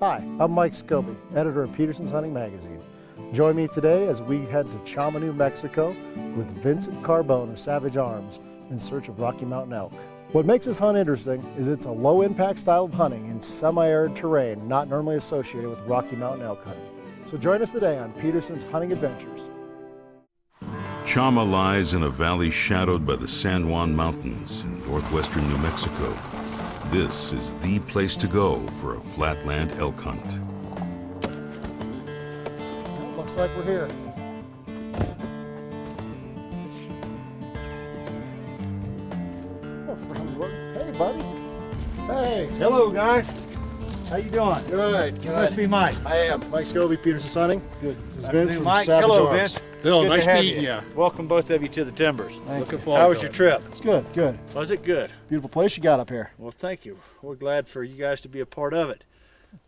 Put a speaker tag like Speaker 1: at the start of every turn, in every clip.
Speaker 1: Hi, I'm Mike Scobie, editor of Petersens Hunting Magazine. Join me today as we head to Chama, New Mexico with Vincent Carbone of Savage Arms in search of Rocky Mountain elk. What makes this hunt interesting is it's a low-impact style of hunting in semi-arid terrain not normally associated with Rocky Mountain elk hunting. So join us today on Petersens Hunting Adventures.
Speaker 2: Chama lies in a valley shadowed by the San Juan Mountains in northwestern New Mexico. This is the place to go for a flatland elk hunt.
Speaker 1: Well, looks like we're here. Oh, friend, hey, buddy. Hey.
Speaker 3: Hello, guys. How you doing?
Speaker 1: Good.
Speaker 3: You must be Mike.
Speaker 1: I am. Mike Scobie, Petersens Hunting. Good. This is Vince from
Speaker 3: Mike.
Speaker 1: Savage
Speaker 3: Hello,
Speaker 1: Arms.
Speaker 3: Vince.
Speaker 4: Bill,
Speaker 3: Good
Speaker 4: nice
Speaker 3: to have
Speaker 4: meeting you.
Speaker 3: Welcome both of you to the Timbers.
Speaker 4: Looking forward
Speaker 3: How was
Speaker 4: to
Speaker 3: your
Speaker 4: it.
Speaker 3: trip?
Speaker 1: It's good, good.
Speaker 3: Was it good?
Speaker 1: Beautiful place you got up here.
Speaker 3: Well, thank you. We're glad for you guys to be a part of it.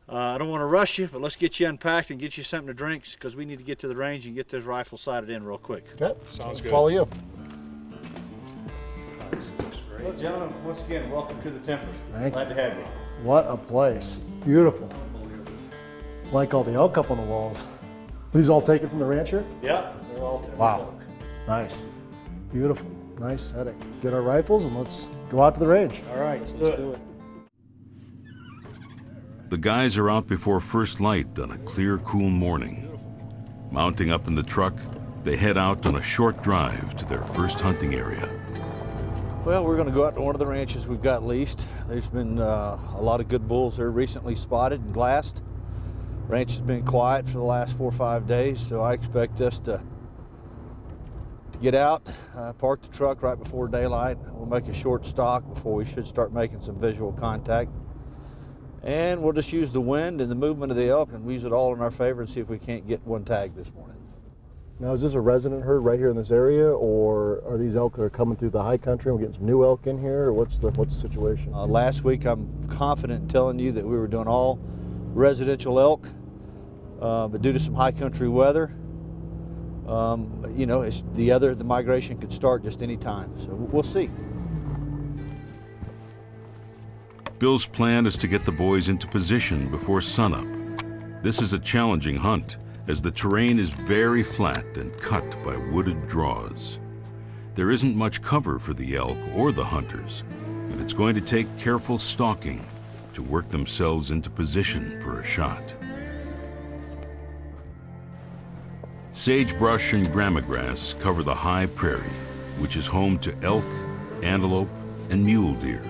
Speaker 3: I don't want to rush you, but let's get you unpacked and get you something to drink because we need to get to the range and get those rifles sighted in real quick.
Speaker 1: Okay.
Speaker 4: Sounds good.
Speaker 1: Follow you.
Speaker 3: Well, gentlemen, once again, welcome to the Timbers.
Speaker 1: Thank
Speaker 3: Glad to have you.
Speaker 1: What a place. Beautiful. Like all the elk up on the walls. These all taken from the ranch here?
Speaker 3: Yeah, they're all Timbers.
Speaker 1: Wow. Nice. Beautiful. Nice setting. Get our rifles and let's go out to the range.
Speaker 3: All right, let's do it.
Speaker 2: The guys are out before first light on a clear, cool morning. Mounting up in the truck, they head out on a short drive to their first hunting area.
Speaker 3: Well, we're going to go out to one of the ranches we've got leased. There's been a lot of good bulls there recently spotted and glassed. Ranch has been quiet for the last 4 or 5 days, so I expect us to get out, park the truck right before daylight. We'll make a short stalk before we should start making some visual contact. And we'll just use the wind and the movement of the elk and use it all in our favor and see if we can't get one tag this morning.
Speaker 1: Now, is this a resident herd right here in this area, or are these elk that are coming through the high country and we're getting some new elk in here, or what's the situation?
Speaker 3: Last week, I'm confident in telling you that we were doing all residential elk, but due to some high country weather, you know, the migration could start just any time, so we'll see.
Speaker 2: Bill's plan is to get the boys into position before sunup. This is a challenging hunt, as the terrain is very flat and cut by wooded draws. There isn't much cover for the elk or the hunters, and it's going to take careful stalking to work themselves into position for a shot. Sagebrush and grammagrass cover the high prairie, which is home to elk, antelope, and mule deer.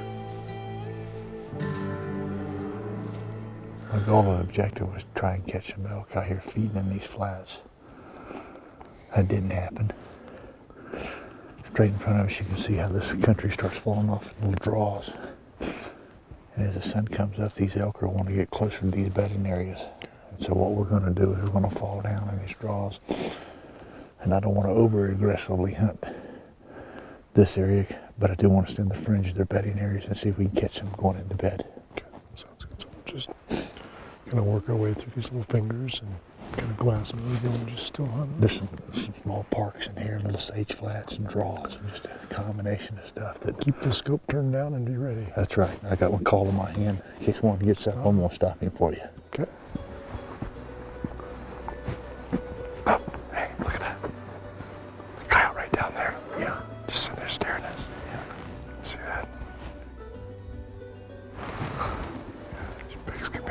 Speaker 5: My goal and objective was to try and catch some elk out here feeding in these flats. That didn't happen. Straight in front of us, you can see how this country starts falling off in little draws. And as the sun comes up, these elk will want to get closer to these bedding areas. And so what we're going to do is we're going to fall down in these draws. And I don't want to over-aggressively hunt this area, but I do want to stay in the fringe of their bedding areas and see if we can catch them going into bed.
Speaker 4: Okay, sounds good. So we're just gonna work our way through these little fingers and kind of glass them over and just still hunting.
Speaker 5: There's some small parks in here, little sage flats and draws, and just a combination of stuff that.
Speaker 4: Keep the scope turned down and be ready.
Speaker 5: That's right. I got one call in my hand. In case one gets up, I'm gonna stop him for you.
Speaker 4: Okay.
Speaker 5: Oh, hey, look at that. The coyote right down there. Yeah.
Speaker 4: Just sitting there staring at us.
Speaker 5: Yeah.
Speaker 4: See that? As big as can be.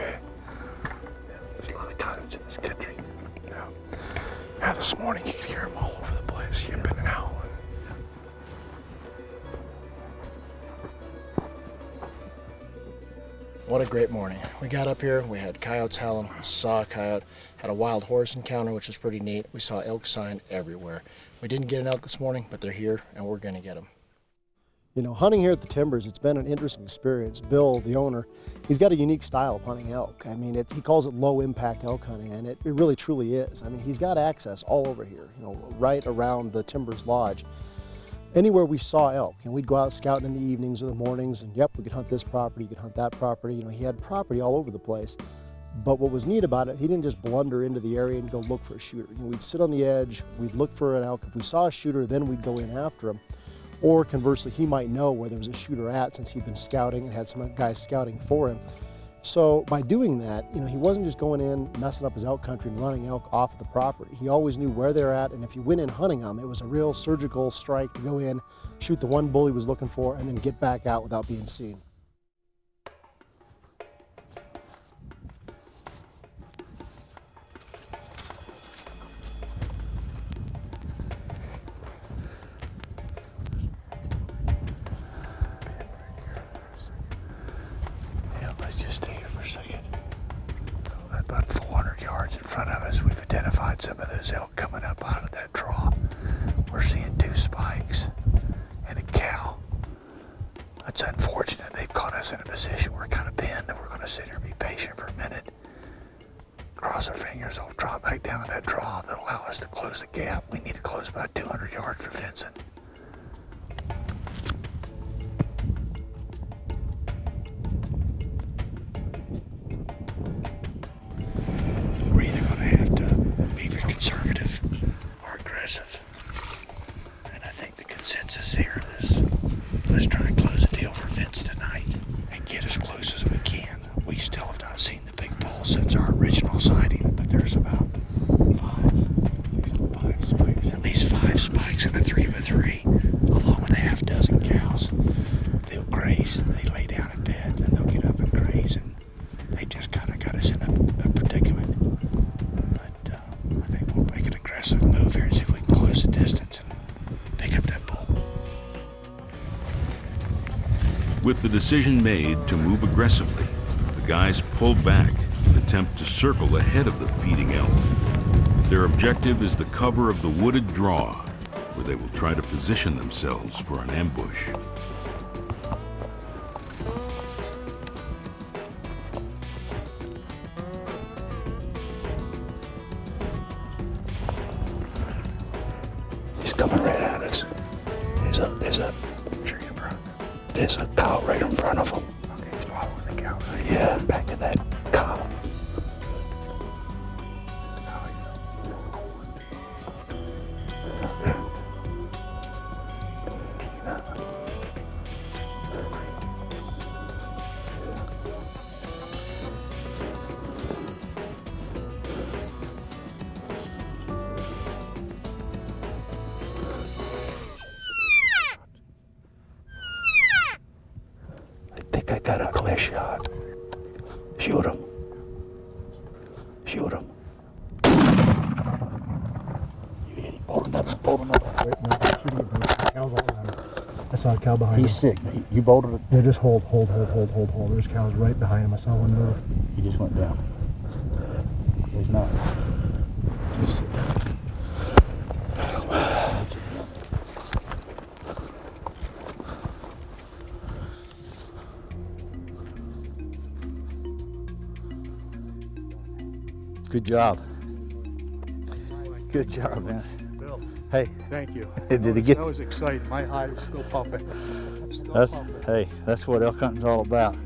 Speaker 5: There's a lot of coyotes in this country.
Speaker 4: Yeah. Yeah, this morning you could hear them all over the place, yipping and howling.
Speaker 1: What a great morning. We got up here, we had coyotes howling, saw a coyote, had a wild horse encounter, which was pretty neat. We saw elk sign everywhere. We didn't get an elk this morning, but they're here and we're gonna get them. You know, hunting here at the Timbers, it's been an interesting experience. Bill, the owner, he's got a unique style of hunting elk. I mean, he calls it low impact elk hunting, and it really truly is. I mean, he's got access all over here, you know, right around the Timbers Lodge. Anywhere we saw elk, and we'd go out scouting in the evenings or the mornings, and yep, we could hunt this property, you could hunt that property. You know, he had property all over the place. But what was neat about it, he didn't just blunder into the area and go look for a shooter. You know, we'd sit on the edge, we'd look for an elk. If we saw a shooter, then we'd go in after him. Or conversely, he might know where there was a shooter at since he'd been scouting and had some guys scouting for him. So by doing that, he wasn't just going in, messing up his elk country and running elk off of the property. He always knew where they're at, and if you went in hunting them, it was a real surgical strike to go in, shoot the one bull he was looking for, and then get back out without being seen.
Speaker 5: About 400 yards in front of us, we've identified some of those elk coming up out of that draw. We're seeing 2 spikes and a cow. It's unfortunate they've caught us in a position we're kind of pinned, and we're going to sit here and be patient for a minute. Cross our fingers, they'll drop back down to that draw. That'll allow us to close the gap. We need to close about 200 yards for fencing. We're either going to have to be conservative or aggressive. And I think the consensus here is let's try and close a deal for fence tonight and get as close as we can. We still have not seen the big bull since our original sighting, but there's about 5 spikes. At least 5 spikes in a 3x3, along with a half dozen cows. They'll graze, they lay down in bed, then they'll get up and graze, and they just kind of got us in a predicament. I think we'll make an aggressive move here and see if we can close the distance and pick up that bull.
Speaker 2: With the decision made to move aggressively, the guys pull back and attempt to circle ahead of the feeding elk. Their objective is the cover of the wooded draw, where they will try to position themselves for an ambush.
Speaker 5: He's coming right at us. There's a cow right in front of him. Okay, he's following the cow. Right? Yeah, back to that cow. I got a clear shot. Shoot him. Shoot him. You hit him. Hold him up. Hold him up.
Speaker 4: Wait, no, shooting at the cows all around. I saw a cow behind him.
Speaker 5: He's sick. You bolted it?
Speaker 4: Yeah, just hold. There's cows right behind him. I saw one move.
Speaker 5: He just went down. He's not.
Speaker 4: Just sit down.
Speaker 3: Good job. Good job, man.
Speaker 6: Bill,
Speaker 3: Hey,
Speaker 6: thank you.
Speaker 3: did it get?
Speaker 6: That was exciting. My heart is still pumping. I'm still
Speaker 3: That's
Speaker 6: pumping.
Speaker 3: hey, that's what elk hunting's all about.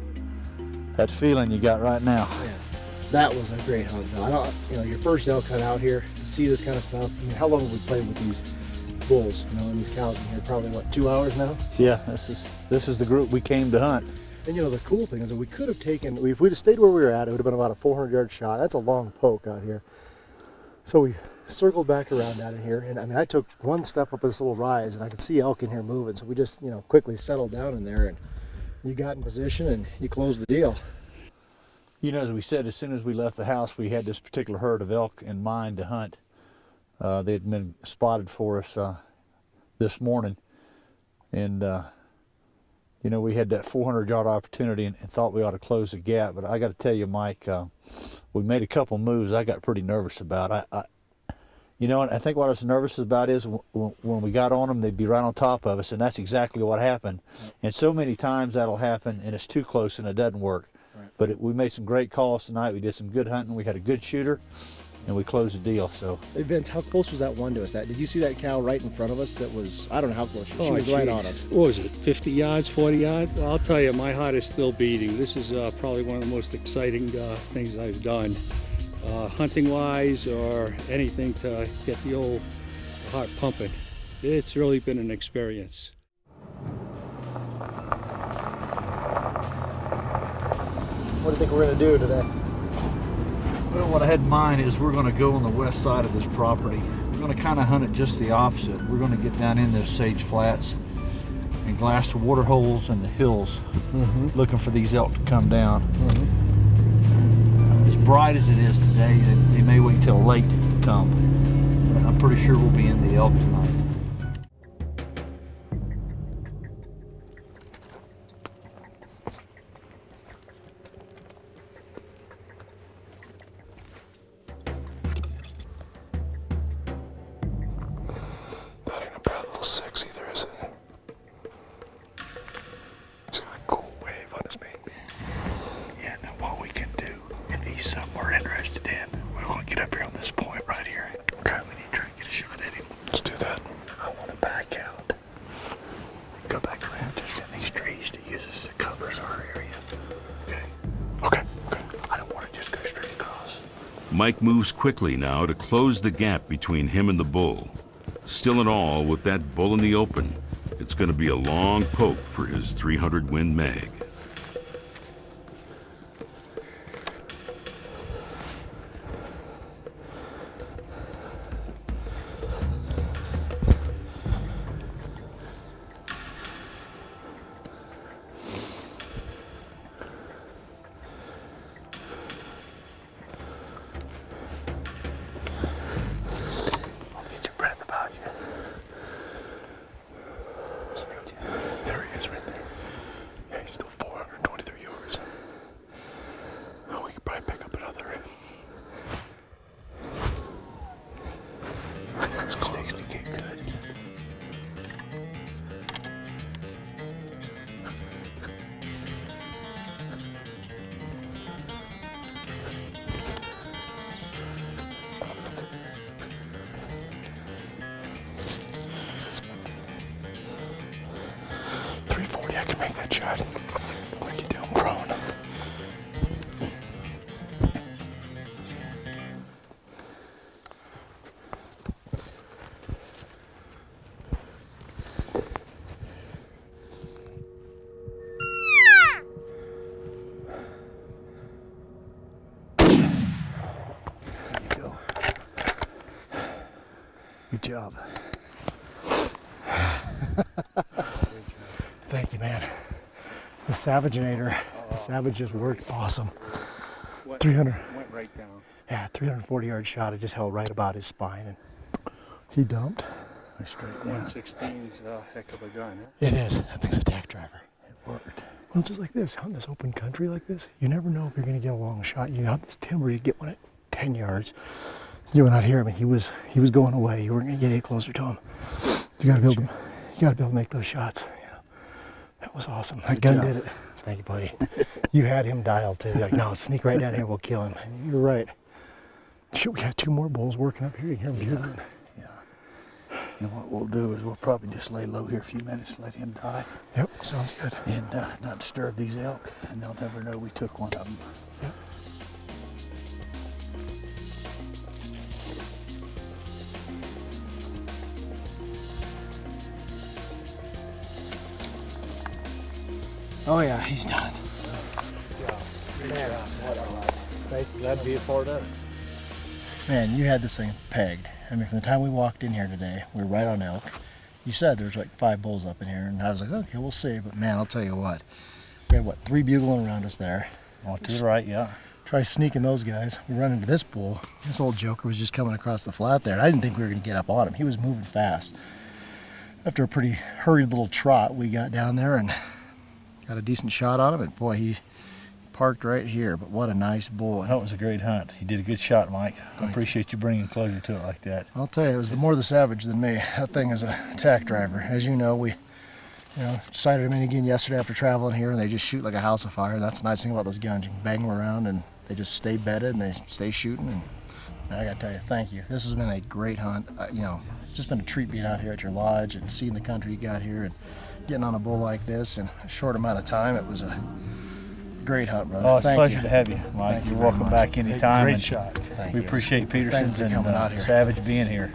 Speaker 3: That feeling you got right now.
Speaker 1: Yeah, that was a great hunt. Though. I don't, your first elk hunt out here to see this kind of stuff. I mean, how long have we played with these bulls? And these cows in here. Probably what, 2 hours now?
Speaker 3: Yeah, this is the group we came to hunt.
Speaker 1: And the cool thing is that we could have taken, if we'd have stayed where we were at, it would have been about a 400-yard shot. That's a long poke out here. So we circled back around out of here, and I took one step up this little rise, and I could see elk in here moving. So we just, quickly settled down in there, and you got in position, and you closed the deal.
Speaker 3: As we said, as soon as we left the house, we had this particular herd of elk in mind to hunt. They had been spotted for us this morning, and we had that 400-yard opportunity and thought we ought to close the gap. But I got to tell you, Mike, we made a couple moves I got pretty nervous about. I think what I was nervous about is when we got on them, they'd be right on top of us, and that's exactly what happened. Right. And so many times that'll happen, and it's too close and it doesn't work. Right. But we made some great calls tonight. We did some good hunting. We had a good shooter, and we closed the deal. So,
Speaker 1: hey Vince, how close was that one to us? Did you see that cow right in front of us? That was, I don't know how close. She was right on us.
Speaker 6: What was it, 50 yards, 40 yards? Well, I'll tell you, my heart is still beating. This is probably one of the most exciting things I've done, hunting-wise or anything to get the old heart pumping. It's really been an experience.
Speaker 1: What do you think we're gonna do today?
Speaker 3: Well, what I had in mind is we're going to go on the west side of this property. We're going to kind of hunt it just the opposite. We're going to get down in those sage flats and glass the water holes and the hills, looking for these elk to come down. As bright as it is today, they may wait till late to come. But I'm pretty sure we'll be in the elk tonight.
Speaker 4: That ain't a bad little 6 either, is it? He's got a cool wave on his mane.
Speaker 5: Yeah, now what we can do, if he's something we're interested in, we're going to get up here on this point right here. Okay. We need to try and get a shot at him.
Speaker 4: Let's do that.
Speaker 5: I want to back out. Go back around just in these trees to use as a cover as our area. Okay?
Speaker 4: Okay.
Speaker 5: I don't want to just go straight across.
Speaker 2: Mike moves quickly now to close the gap between him and the bull. Still in all, with that bull in the open, it's going to be a long poke for his 300 Win Mag.
Speaker 5: Get your breath about you.
Speaker 4: There he is right there. Yeah, he's still 423 yards. Oh, we could probably pick up another.
Speaker 5: It's close to get good.
Speaker 4: I can make that shot. I'm gonna get down prone.
Speaker 5: There you go. Good job.
Speaker 1: Thank you, man. The Savaginator. The Savage just worked awesome. 300.
Speaker 6: Went right down.
Speaker 1: Yeah, 340-yard shot. It just held right about his spine, and
Speaker 4: He dumped.
Speaker 5: We're straight down.
Speaker 6: 116 is a heck of a gun, huh?
Speaker 1: it is. That thing's a tack driver.
Speaker 5: It worked.
Speaker 1: Well, just like this, hunting this open country like this, you never know if you're going to get a long shot. You hunt this timber, you get one at 10 yards. You went out here. I mean, he was going away. You weren't going to get any closer to him. You got to be able to. You got to be able to make those shots. You know, that was awesome. That gun did it. Thank you, buddy. You had him dialed too. You're like, no, sneak right down here. We'll kill him. And you're right. Shoot, we got 2 more bulls working up here. You can hear them bugling.
Speaker 5: Yeah. And what we'll do is we'll probably just lay low here a few minutes, let him die,
Speaker 1: Yep, sounds good.
Speaker 5: and not disturb these elk, and they'll never know we took one of them.
Speaker 1: Yep. Oh yeah, he's done. Man, what a ride. Thank you. Glad to be a part of it. Man, you had this thing pegged. I mean, from the time we walked in here today, we were right on elk. You said there's like 5 bulls up in here, and I was like, okay, we'll see. But man, I'll tell you what. We had, 3 bugling around us there.
Speaker 3: Oh, to the right, yeah.
Speaker 1: Try sneaking those guys. We run into this bull. This old joker was just coming across the flat there, and I didn't think we were going to get up on him. He was moving fast. After a pretty hurried little trot, we got down there and got a decent shot on him, and boy, he parked right here. But what a nice bull.
Speaker 3: That was a great hunt. You did a good shot, Mike. I appreciate you bringing closure to it like that.
Speaker 1: I'll tell you, it was more the Savage than me. That thing is a tack driver. As you know, we sighted them in again yesterday after traveling here, and they just shoot like a house of fire. That's the nice thing about those guns. You can bang them around, and they just stay bedded, and they stay shooting. And I got to tell you, thank you. This has been a great hunt. It's just been a treat being out here at your lodge and seeing the country you got here and getting on a bull like this in a short amount of time. It was a great hunt, brother.
Speaker 3: Oh, it's a
Speaker 1: Thank
Speaker 3: pleasure
Speaker 1: you.
Speaker 3: to have you, Mike.
Speaker 1: Thank you
Speaker 3: You're
Speaker 1: very
Speaker 3: welcome
Speaker 1: much.
Speaker 3: back anytime.
Speaker 1: Great
Speaker 3: and
Speaker 1: shot. Thank
Speaker 3: We
Speaker 1: you.
Speaker 3: appreciate
Speaker 1: Thank you
Speaker 3: Petersens
Speaker 1: for coming out
Speaker 3: and
Speaker 1: here.
Speaker 3: Savage being here.